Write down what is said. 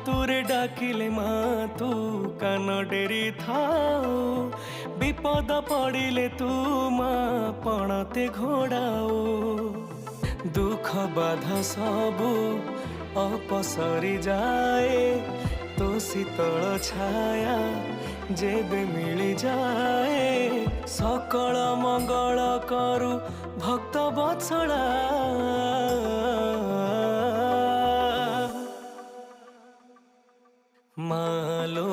तुरे डाकिले माँ तू कान डेरी थाओ विपद पड़िले तू माँ पणते घोड़ाओ दुख बाधा सबू अपसरी जाए तो शीतल छाया जेबे मिली जाए सकल मंगल करु भक्त बत्सला मालो